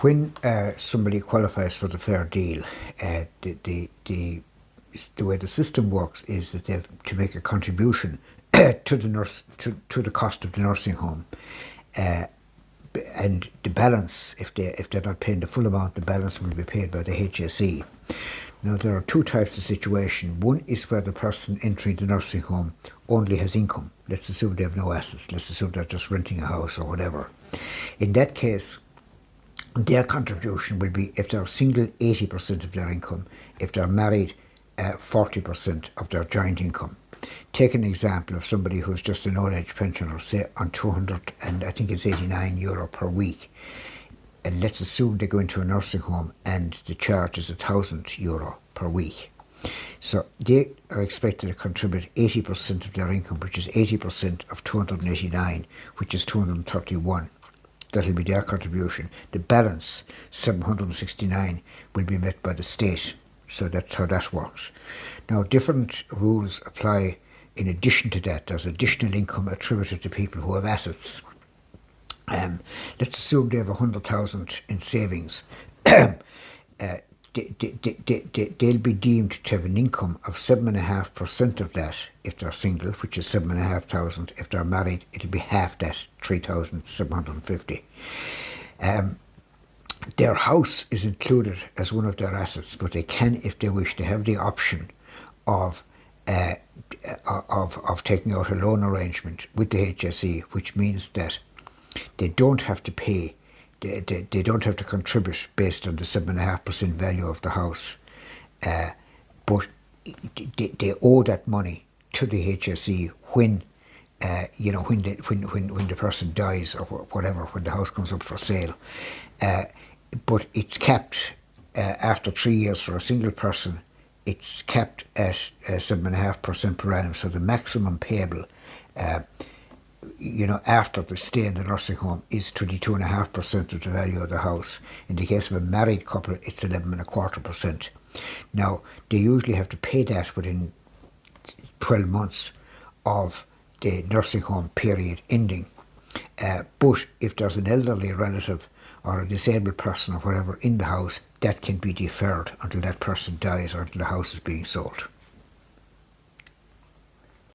when somebody qualifies for the fair deal, the way the system works is that they have to make a contribution to the cost of the nursing home, and the balance, if they're not paying the full amount, the balance will be paid by the HSE. Now, there are two types of situation. One is where the person entering the nursing home only has income. Let's assume they have no assets. Let's assume they're just renting a house or whatever. In that case, their contribution will be, if they're single, 80% of their income. If they're married, 40% of their joint income. Take an example of somebody who's just an old age pensioner, say on 200 and I think it's €89 per week. And let's assume they go into a nursing home and the charge is €1,000 per week. So they are expected to contribute 80% of their income, which is 80% of 289, which is 231. That'll be their contribution. The balance, 769, will be met by the state. So that's how that works. Now, different rules apply in addition to that. There's additional income attributed to people who have assets. Let's assume they have 100,000 in savings. They'll be deemed to have an income of 7.5% of that if they're single, which is 7,500. If they're married, it'll be half that, 3,750. Their house is included as one of their assets, but they can, if they wish, to have the option of taking out a loan arrangement with the HSE, which means that they don't have to pay, they don't have to contribute based on the 7.5% value of the house, but they owe that money to the HSE when the person dies or whatever, when the house comes up for sale. But it's capped after 3 years for a single person. It's capped at 7.5% per annum. So the maximum payable, after the stay in the nursing home is 22.5% of the value of the house. In the case of a married couple, it's 11.25%. Now, they usually have to pay that within 12 months of the nursing home period ending. But if there's an elderly relative or a disabled person or whatever in the house, that can be deferred until that person dies or until the house is being sold.